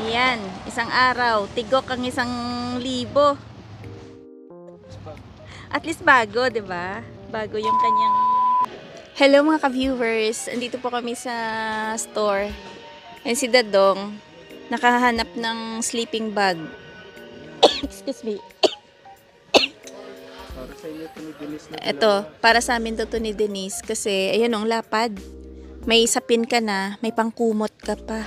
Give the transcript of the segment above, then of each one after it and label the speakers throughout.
Speaker 1: Yan, isang araw, tigok ang 1,000. At least bago, 'di ba? Bago yung kanyang. Hello mga ka-viewers, andito po kami sa store. And si Dadong nakahanap ng sleeping bag. Excuse me.
Speaker 2: Para sa inyo, ni Denise na
Speaker 1: Ito, para sa amin to ni Denise kasi ayun ang lapad. May sapin ka na, may pangkumot ka pa.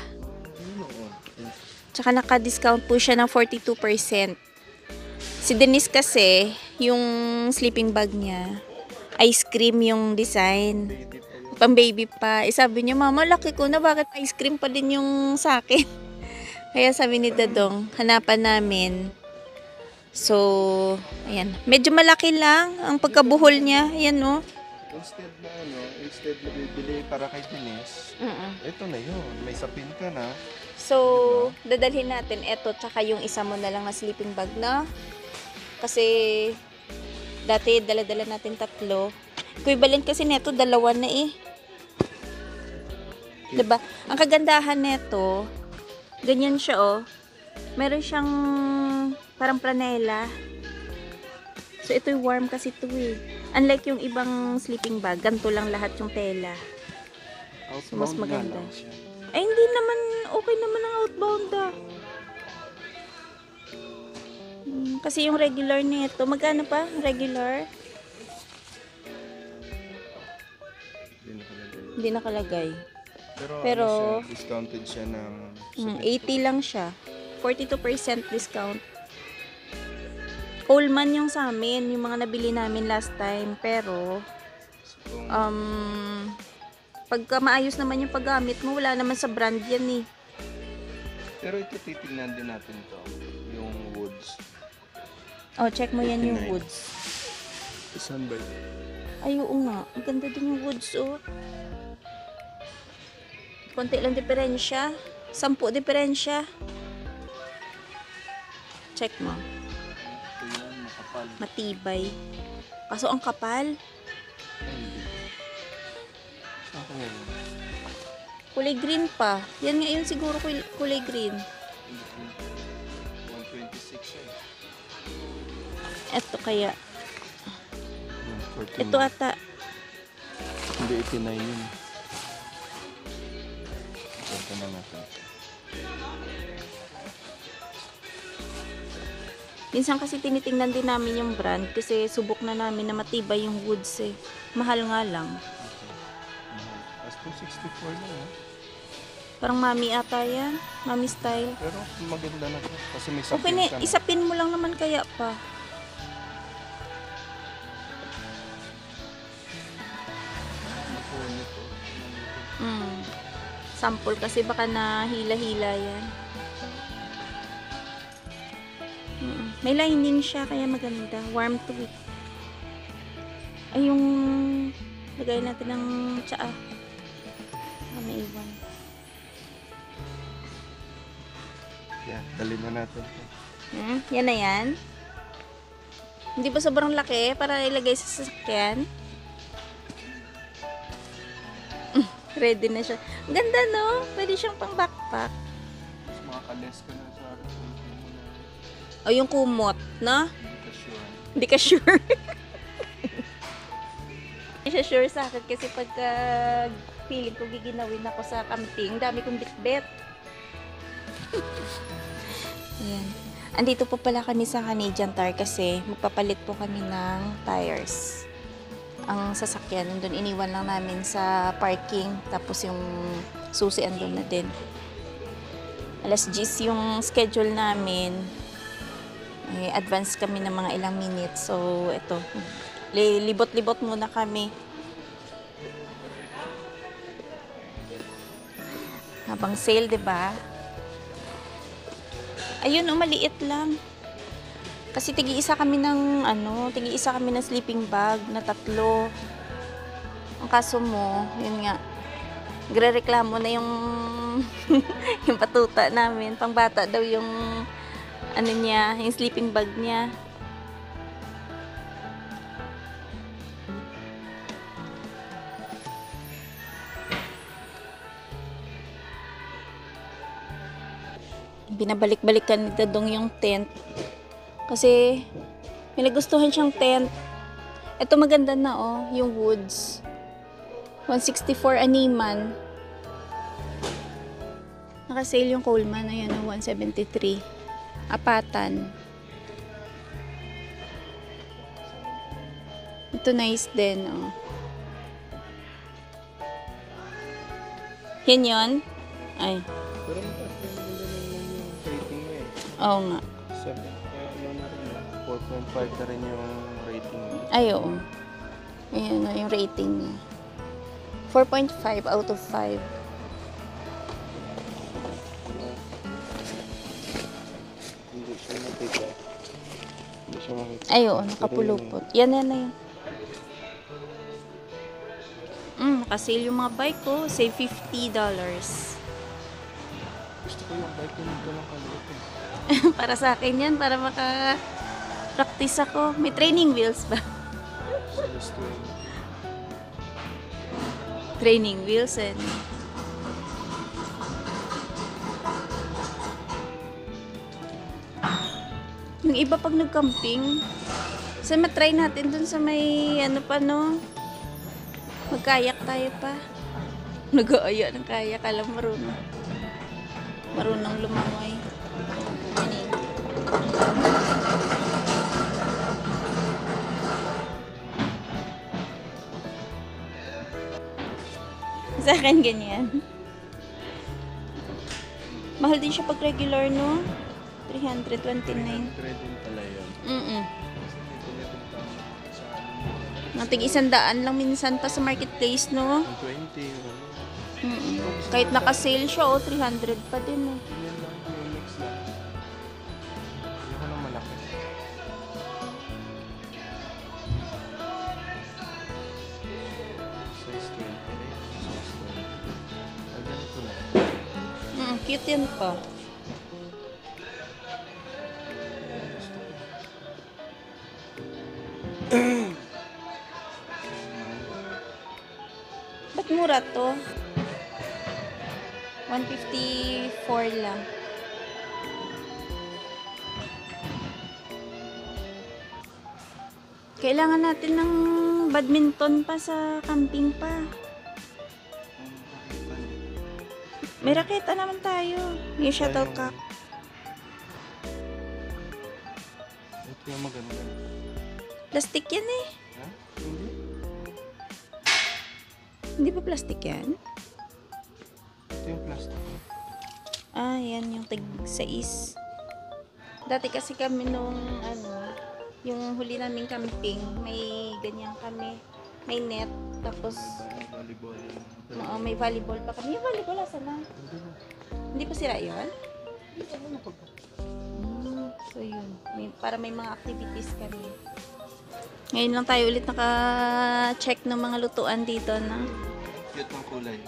Speaker 1: Tsaka naka-discount po siya ng 42%. Si Denise kasi, yung sleeping bag niya, ice cream yung design. Pang baby pa. Sabi niya, Mama, laki ko na, bakit ice cream pa din yung sa akin? Kaya sabi ni Dadong, hanapan namin. So, ayan. Medyo malaki lang ang pagkabuhol niya. Ayan, oh.
Speaker 2: Instead na bibili para kay Denise, ito na yun. May sapin ka na.
Speaker 1: So, dadalhin natin ito, tsaka yung isa mo na lang na sleeping bag na. Kasi, dati dala-dala natin 3. Equivalent kasi neto, 2 na eh. Diba? Ang kagandahan neto, ganyan siya oh. Meron siyang parang planela. So, ito'y warm kasi ito eh. Unlike yung ibang sleeping bag, ganito lang lahat yung tela. So, mas maganda. Ay, hindi naman, okay naman ang outbound ah. Kasi yung regular nito, magkano pa? Regular? Hindi nakalagay. Pero
Speaker 2: ano siya, discounted siya ng
Speaker 1: 80 lang siya. 42% discount. Coleman yung sa amin, yung mga nabili namin last time. Pero, pagka maayos naman yung paggamit mo, wala naman sa brand yan eh.
Speaker 2: Pero ito titignan din natin to, yung woods.
Speaker 1: Oh, check mo yan yung
Speaker 2: 59.
Speaker 1: woods.
Speaker 2: Saan ba yun?
Speaker 1: Ay, oo nga. Ang ganda din yung woods, oh. Konti lang diferensya. 10 diferensya. Check mo.
Speaker 2: Ito yan, makapal.
Speaker 1: Matibay. Kaso ang kapal.
Speaker 2: Saan ka ngayon?
Speaker 1: Kulay green pa. Yan nga yun siguro kulay green.
Speaker 2: 126 siya.
Speaker 1: Eto kaya.
Speaker 2: 14.
Speaker 1: Ito ata.
Speaker 2: Hindi, 89 yun. Ito na natin.
Speaker 1: Minsan kasi tinitingnan din namin yung brand kasi subok na namin na matibay yung woods eh. Mahal nga lang.
Speaker 2: As 264 lang ha.
Speaker 1: Parang mami ata yan. Mami style.
Speaker 2: Pero maganda na to. Kasi may sapin
Speaker 1: Okay na,
Speaker 2: ka na.
Speaker 1: isapin mo lang naman kaya pa.
Speaker 2: Mapunit to.
Speaker 1: Sample kasi baka na hila-hila yan. May lining siya kaya maganda. Warm to it. Ay yung lagay natin ng tsaa. May iwan.
Speaker 2: Yan, dalhin na natin.
Speaker 1: Yan na yan. Hindi ba sobrang laki para ilagay sa sasakyan? Ready na siya. Ang ganda no? Pwede siyang pang backpack.
Speaker 2: Mas makakales ka na sa akin.
Speaker 1: O yung kumot, no?
Speaker 2: Hindi ka sure.
Speaker 1: Hindi ka sure. Hindi siya sure sa akin kasi pagka feeling ko giginawin ako sa camping, dami kong bitbit. Ayan. Andito po pala kami sa Canadian Tire kasi magpapalit po kami ng tires. Ang sasakyan, nandun iniwan lang namin sa parking. Tapos yung susi andun na din. Alas 10 yung schedule namin. Advance kami ng mga ilang minutes. So, ito. Libot-libot muna kami. Habang sale, 'di ba? Ayun, maliit lang. Kasi tigi-isa kami ng sleeping bag na 3. Ang kaso mo, yun nga. Nagrereklamo na yung yung patuta namin. Pangbata daw yung yung sleeping bag niya. Binabalik-balikan ni Dadong yung tent. Kasi, may nagustuhan siyang tent. Ito maganda na oh, yung woods. 164 animan. Naka-sale yung Coleman. Ayan oh, 173. Apatan. Ito nice din oh. Yan yun? Ay.
Speaker 2: Pero maganda yung rating niya eh.
Speaker 1: Oo nga.
Speaker 2: 4.5 na rin yung rating niya.
Speaker 1: Ay, oo. Ayan na yung rating niya. 4.5 out of 5.
Speaker 2: Hindi siya makita. Hindi siya makita.
Speaker 1: Ay, oo. Nakapulupot. Yan na yun. Nakasale yung mga bike ko. Save $50.
Speaker 2: Gusto ko yung bike na nito lang kaliit eh.
Speaker 1: Para sa akin yan. Para maka-practice ako. May training wheels ba?
Speaker 2: Sa gusto yun.
Speaker 1: Training wheels and... Yung iba pag nag-camping, so matry natin dun sa may ano pa no, magkayak tayo pa. Nag-aaya ng kayak, alam marunong. Marunong lumangoy. Yan eh. Sa akin ganyan. Mahal din siya pag regular no? 329.
Speaker 2: Trading pala yun. Kasi may pinibenta sa
Speaker 1: Natig 100 lang minsan pa sa marketplace no?
Speaker 2: 20.
Speaker 1: Kahit naka-sale siya, 300 pa din eh.
Speaker 2: Yan lang, yung mix lang. Hindi ko na malaki. Size 20. Size 20. Ah, ganito na.
Speaker 1: Cute yan pa. Ba't mura to? 154 lang. Kailangan natin ng badminton pa sa camping pa. May raketa naman tayo. May shuttlecock.
Speaker 2: Ito yung maganda.
Speaker 1: Plastic yan eh.
Speaker 2: Ha? Hindi?
Speaker 1: Hindi ba plastic yan?
Speaker 2: Ito yung plastic.
Speaker 1: Ah, yan yung tig-6. Dati kasi kami nung yung huli naming camping, may ganyan kami. May net, tapos
Speaker 2: Volleyball.
Speaker 1: may volleyball pa kami. Yung volleyball, asa na? Hindi pa sira yun? So yun, para may mga activities kami. Ngayon lang tayo ulit naka-check ng mga lutuan dito na.
Speaker 2: Cute ng kulay.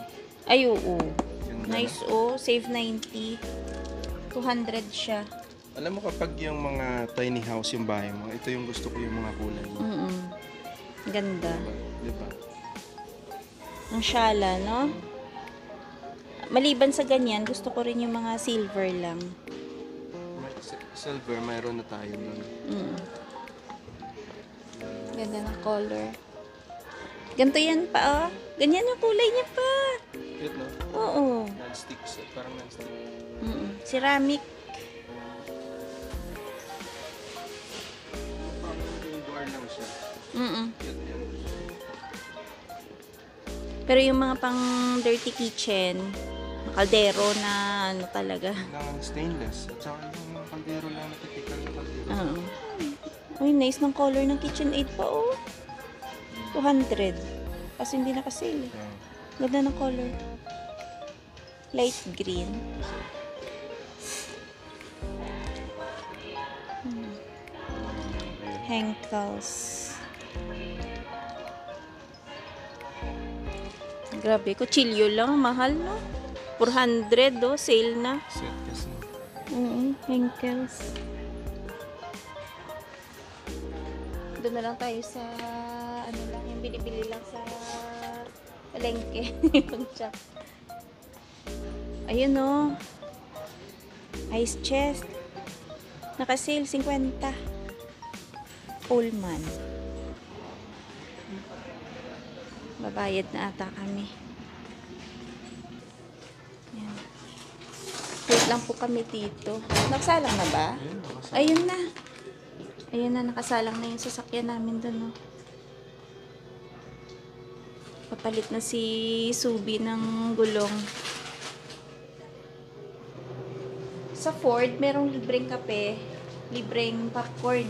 Speaker 1: Ay, oo.
Speaker 2: Ganda.
Speaker 1: Nice, oh. Save 90. 200 siya.
Speaker 2: Alam mo kapag yung mga tiny house yung bahay mo, ito yung gusto ko yung mga kulay mo.
Speaker 1: Ganda.
Speaker 2: Diba?
Speaker 1: Ang syala, no? Maliban sa ganyan, gusto ko rin yung mga silver lang.
Speaker 2: Silver, mayroon na tayo nun.
Speaker 1: Ganda ng color. Ganito yan pa, oh. Ganyan yung kulay niya pa.
Speaker 2: Cute, no?
Speaker 1: Oo.
Speaker 2: Non-stick. Parang non-stick.
Speaker 1: Ceramic.
Speaker 2: Parang indoor lang siya. Cute yan.
Speaker 1: Pero yung mga pang dirty kitchen, kaldero na ano talaga.
Speaker 2: Kailangan stainless. At saka yung mga kaldero lang na typical na kaldero.
Speaker 1: Oo. Uy, nice ng color ng KitchenAid pa, oh. 200. Kasi hindi nakasale. Ganda ng color. Light green. Henkels. Grabe, kutsilyo lang. Mahal, no? 400, oh. Sale na.
Speaker 2: Set kasi.
Speaker 1: Henkels. Doon na lang tayo sa ano lang, yung binibili lang sa palengke. Yung shop. Ayun, oh. Ice chest. Naka-sale, 50. Pullman. Babayad na ata kami. Yan. Wait lang po kami dito. Nakasalang na ba? Ayun na. Ayun na, nakasalang na yung sasakyan namin doon. No? Papalit na si Subi ng gulong. Sa Ford, merong libreng kape, libreng popcorn.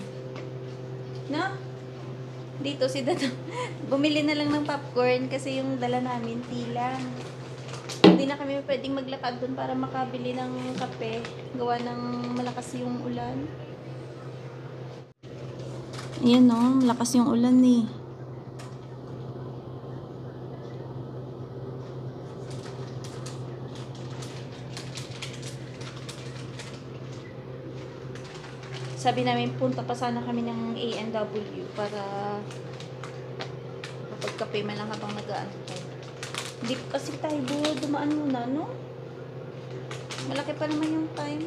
Speaker 1: No? Dito si Dada, bumili na lang ng popcorn kasi yung dala namin tilang. Hindi na kami pwedeng maglakad doon para makabili ng kape. Gawa ng malakas yung ulan. Ayan no, malakas yung ulan eh. Sabi namin, punta pa sana kami ng A&W para kapagkape man lang habang nag-aantay. Hindi kasi tayo dumaan muna, no? Malaki pa naman yung time.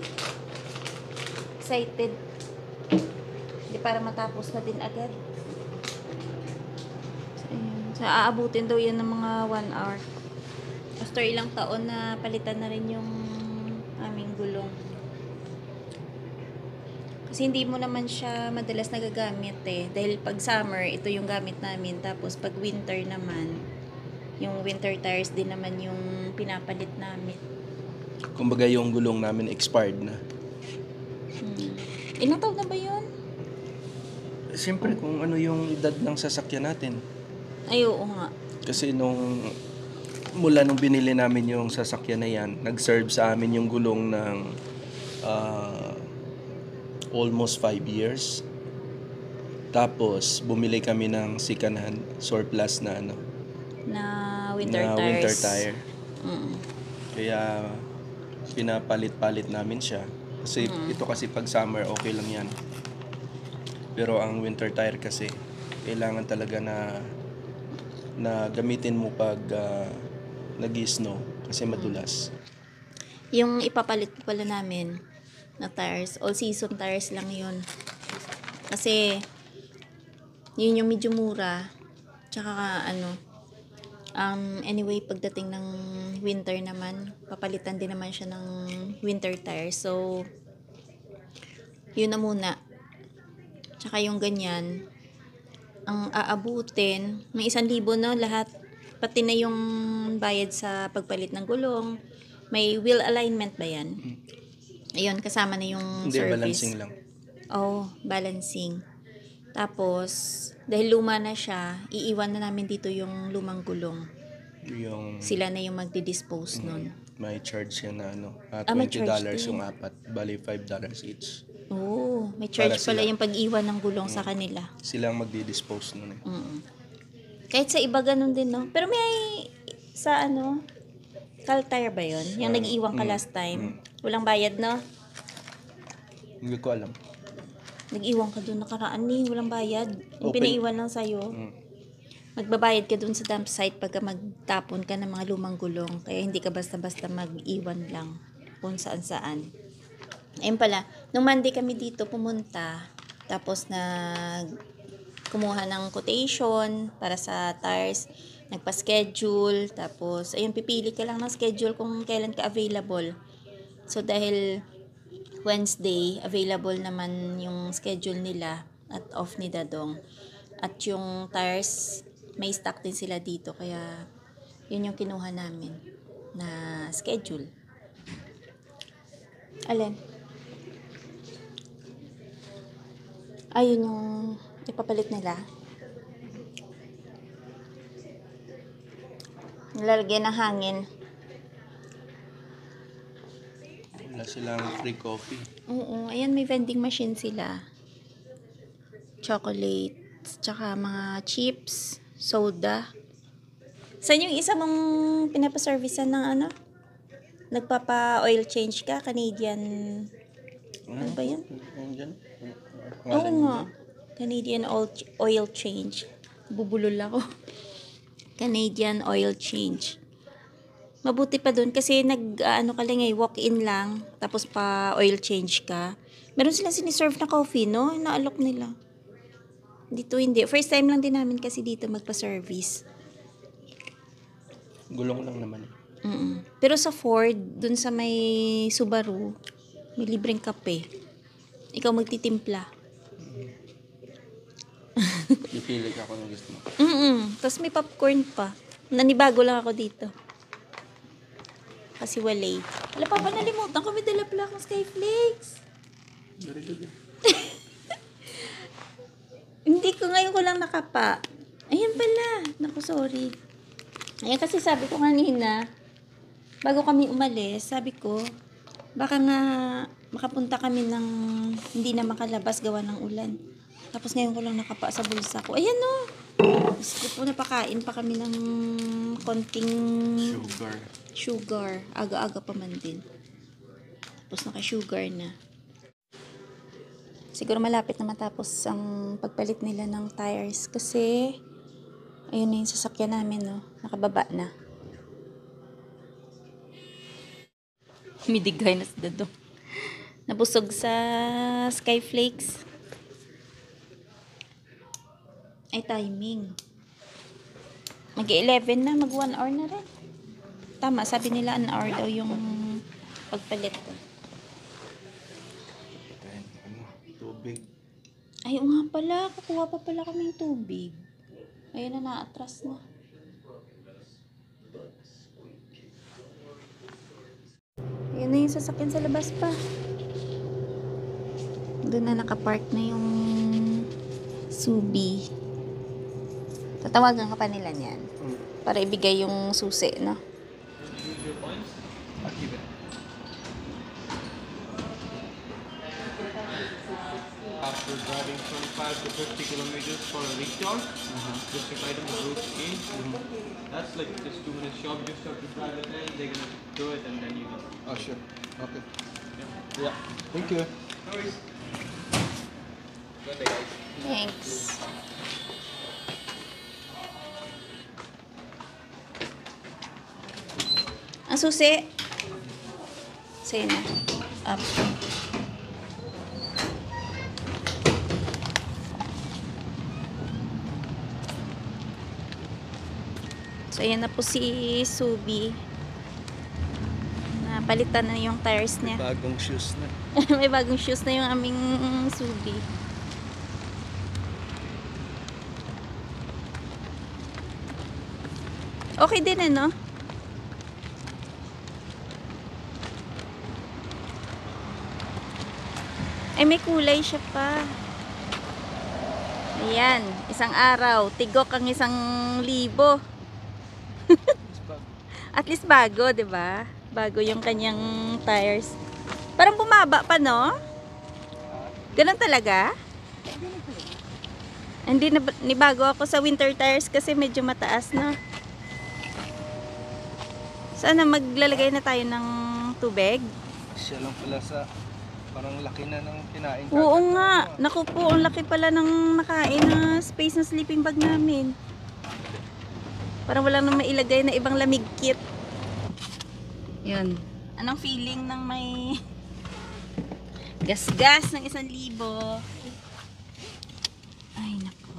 Speaker 1: Excited. Hindi para matapos na din agad. So, aabutin daw yan ng mga 1 hour. After ilang taon na palitan na rin yung aming gulong. Kasi hindi mo naman siya madalas nagagamit eh. Dahil pag summer, ito yung gamit namin. Tapos pag winter naman, yung winter tires din naman yung pinapalit namin.
Speaker 2: Kumbaga yung gulong namin expired na.
Speaker 1: Ilang taon na ba yun?
Speaker 2: Siyempre kung ano yung edad ng sasakyan natin.
Speaker 1: Ay, oo nga.
Speaker 2: Kasi mula nung binili namin yung sasakyan na yan, nag-serve sa amin yung gulong ng almost 5 years. Tapos, bumili kami ng second hand surplus na
Speaker 1: Na winter tires.
Speaker 2: winter tire.
Speaker 1: Mm.
Speaker 2: Kaya, pinapalit-palit namin siya. Kasi ito kasi pag summer, okay lang yan. Pero ang winter tire kasi, kailangan talaga na gamitin mo pag nag-snow kasi madulas.
Speaker 1: Yung ipapalit po pala namin na tires, all season tires lang yun. Kasi, yun yung medyo mura. Tsaka anyway, pagdating ng winter naman, papalitan din naman siya ng winter tires. So, yun na muna. Tsaka yung ganyan, ang aabutin, may 1,000 na lahat. Pati na yung bayad sa pagpalit ng gulong. May wheel alignment ba yan? Ayun, kasama na yung
Speaker 2: Hindi,
Speaker 1: service.
Speaker 2: balancing lang.
Speaker 1: Oh, balancing. Tapos, dahil luma na siya, iiwan na namin dito yung lumang gulong. Sila na yung magdi-dispose nun.
Speaker 2: May charge yan na
Speaker 1: may
Speaker 2: $20
Speaker 1: charge
Speaker 2: yung apat. Bali, $5 each.
Speaker 1: Oh, may charge
Speaker 2: Para
Speaker 1: pala
Speaker 2: sila.
Speaker 1: yung pag-iwan ng gulong sa kanila.
Speaker 2: Sila ang magdi-dispose nun eh.
Speaker 1: Kahit sa iba ganun din, no? Pero may sa Caltire ba yun? Yung nag-iwan ka last time. Walang bayad, no?
Speaker 2: Hindi ko alam.
Speaker 1: Nag-iwan ka doon nakaraan walang bayad. Yung
Speaker 2: Open.
Speaker 1: pinaiwan lang sa'yo. Magbabayad ka doon sa dump site pagka magtapon ka ng mga lumang gulong. Kaya hindi ka basta-basta mag-iwan lang kung saan-saan. Ayun pala, nung Monday kami dito pumunta, tapos kumuha ng quotation para sa tires, nagpa-schedule, tapos ayun, pipili ka lang ng schedule kung kailan ka available. So dahil Wednesday, available naman yung schedule nila at off ni Dadong. At yung tires, may stock din sila dito, kaya yun yung kinuha namin na schedule. Alin? Ayun yung ipapalit nila. Nilalagyan ng hangin.
Speaker 2: Wala silang free coffee.
Speaker 1: Oo, ayan, may vending machine sila. Chocolates, tsaka mga chips, soda. Saan yung isa mong pinapaservicean ng nagpapa-oil change ka? Canadian, ano ba yan? Oo nga. Canadian oil change. Bubulol ako. Canadian oil change. Mabuti pa dun kasi ano ka lang walk-in lang, tapos pa oil change ka. Meron silang siniserve na coffee, no? Naalok nila. Dito hindi. First time lang din namin kasi dito magpa-service.
Speaker 2: Gulong lang naman.
Speaker 1: Pero sa Ford, dun sa may Subaru, may libreng kape. Ikaw magtitimpla.
Speaker 2: Pipili ka kung gusto mo.
Speaker 1: Tapos may popcorn pa. Nanibago lang ako dito. Kasi walay. Wala pa ba nalimutan ko? May dala pala akong Skyflakes.
Speaker 2: Very good.
Speaker 1: Hindi ko, ngayon ko lang nakapa. Ayan pala. Naku, sorry. Ayan kasi sabi ko kanina, bago kami umalis, sabi ko, baka nga makapunta kami ng hindi na makalabas gawa ng ulan. Tapos ngayon ko lang nakapa sa bulsa ko. Ayan no. Gusto po napakain pa kami ng konting sugar. Aga-aga pa man din. Tapos naka-sugar na. Siguro malapit na matapos ang pagpalit nila ng tires. Kasi, ayun na yung sasakyan namin, no? Nakababa na. Humidigay na sa dado. Nabusog sa Skyflakes. Ay, timing. Mag-11 na, mag 1 hour na rin. Tama, sabi nila an hour daw yung pagpalit.
Speaker 2: Tubig.
Speaker 1: Ay, nga pala, kukuha pa pala kami ng tubig. Ayun na, naatras na. Ayun na yung sasakyan sa labas pa. Doon na nakapark na yung Subi. Tatawagan ka pa nila niyan. Para ibigay yung susi, no?
Speaker 3: After driving 25 to 50 kilometers for a recharge, just a item of route in. That's like just 2 minutes shop. Just have to drive it in. They're gonna do it and then you go.
Speaker 2: Oh, sure. Okay. Yeah. Thank you.
Speaker 3: No worries. Good day, guys.
Speaker 1: Thanks. Ang susi. Sa'yo na. Up. So, ayan na po si Subi. Napalitan na yung tires niya.
Speaker 2: Bagong shoes na.
Speaker 1: May bagong shoes na yung aming Subi. Okay din ano? Ay, may kulay siya pa. Ayan, isang araw. Tigok ang 1,000. At least bago, 'di ba? Bago yung kanyang tires. Parang bumaba pa, no? Ganun talaga? Hindi na nibago ako sa winter tires kasi medyo mataas na. Sana maglalagay na tayo ng tubig?
Speaker 2: Siya lang pala sa parang laki na ng kinain.
Speaker 1: Oo nga. Naku po, ang laki pala ng nakain na space ng sleeping bag namin. Parang wala nang mailagay na ibang lamig kit. Yun. Anong feeling ng may gas-gas ng 1,000? Ay, naku.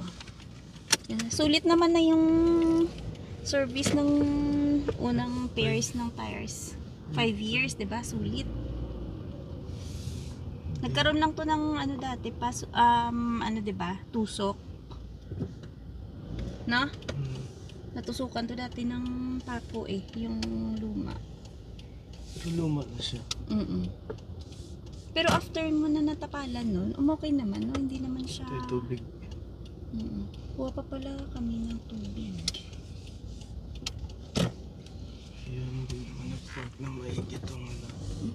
Speaker 1: Yun. Sulit naman na yung service ng unang pairs ng tires. 5 years, 'di ba? Sulit. Nagkaroon lang to ng ano dati, ano 'di ba? Tusok. No? Natusukan to dati ng pako yung luma.
Speaker 2: Luma na siya.
Speaker 1: Pero after mo na natapalan nun, okay naman, no? Hindi naman siya...
Speaker 2: Ito yung tubig.
Speaker 1: Kuha pa pala kami ng tubig.
Speaker 2: Yan, hindi naman nag-park na maigit ang ala.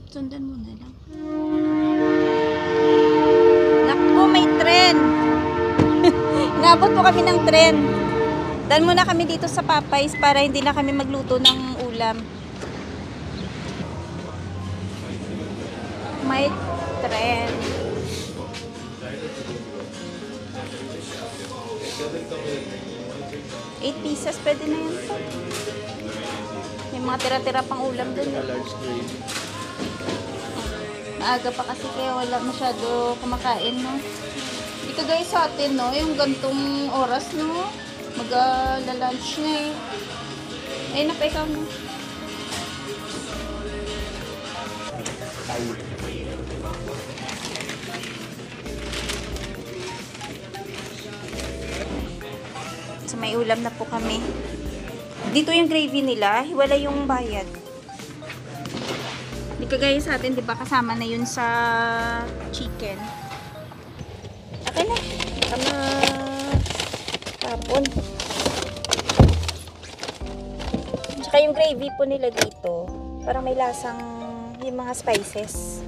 Speaker 1: Sundan mo na lang. Naku, may tren! Nabot po kami ng tren. Dan muna kami dito sa Popeyes para hindi na kami magluto ng ulam. May tren. 8 pieces, pwede na yan po. Yung mga tira-tira pang ulam dun.
Speaker 2: A large grave.
Speaker 1: Maaga pa kasi kaya wala masyado kumakain, no? Ito guys sa atin, no? Yung gantong oras, no? Mag-lunch na eh. Ayun na pa ikaw, no? So may ulam na po kami. Dito yung gravy nila, wala yung bayad. Di kagaya sa atin, di ba kasama na yun sa chicken. Okay na. Tama. Tapon. Tsaka yung gravy po nila dito, parang may lasang yung mga spices.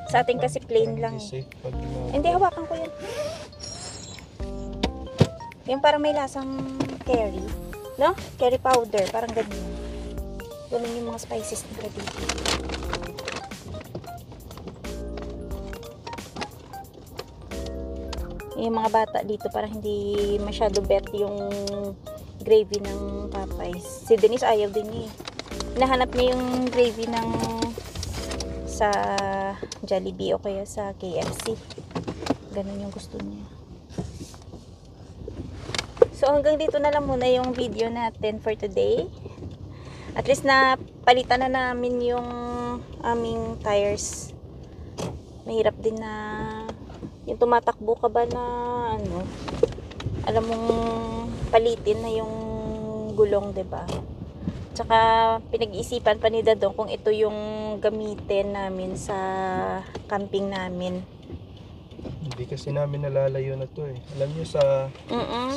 Speaker 1: Sa atin kasi plain lang.
Speaker 2: Safe pag
Speaker 1: Hindi, hawakan ko yun. Yung parang may lasang curry. No? Curry powder. Parang ganyan. Ganun yung mga spices nila dito. Yung mga bata dito parang hindi masyado bet yung gravy ng Popeyes. Si Denise ayaw din niya eh. Hinahanap niya yung gravy ng sa Jollibee o kaya sa KFC. Ganun yung gusto niya. So hanggang dito na lang muna yung video natin for today. At least na palitan na namin yung aming tires. Mahirap din na yung tumatakbo ka ba na ano, alam mong palitin na yung gulong, 'di ba? Tsaka pinag-iisipan pa ni Dadong kung ito yung gamitin namin sa camping namin.
Speaker 2: Hindi kasi namin nalalayo na to eh. Alam niyo sa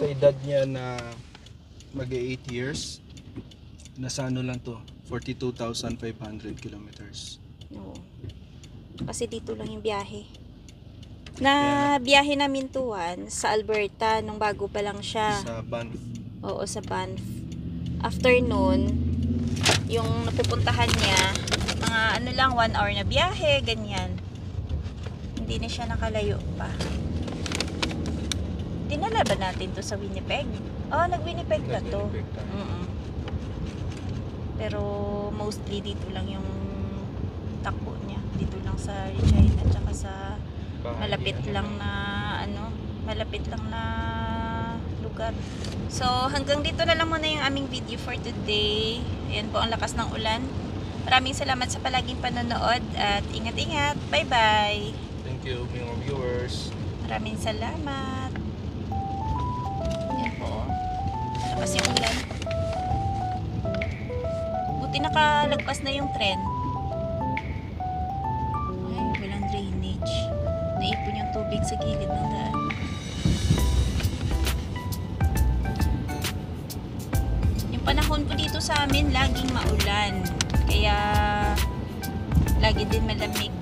Speaker 2: edad niya na mag-8 years, nasa ano lang to, 42,500 kilometers.
Speaker 1: Oo. Kasi dito lang yung biyahe. Na biyahe namin tuwan sa Alberta nung bago pa lang siya.
Speaker 2: Sa Banff.
Speaker 1: Oo, sa Banff. After nun, yung napupuntahan niya, mga ano lang, 1 hour na biyahe, ganyan. Hindi na siya nakalayo pa. Dinala ba natin to sa Winnipeg? Oh, nag-Winnipeg na to. Pero mostly dito lang yung takbo niya. Dito lang sa Regina at saka sa malapit lang na ano, malapit lang na lugar. So, hanggang dito na lang muna yung aming video for today. Ayan po ang lakas ng ulan. Maraming salamat sa palaging panonood at ingat-ingat. Bye-bye!
Speaker 2: Thank you, mga viewers.
Speaker 1: Maraming salamat. Yan po. Lakas yung ulan. Buti nakalagpas na yung tren. Ay, walang drainage. Naipon yung tubig sa gilid ng daan. Yung panahon po dito sa amin, laging maulan. Kaya, lagi din malamig.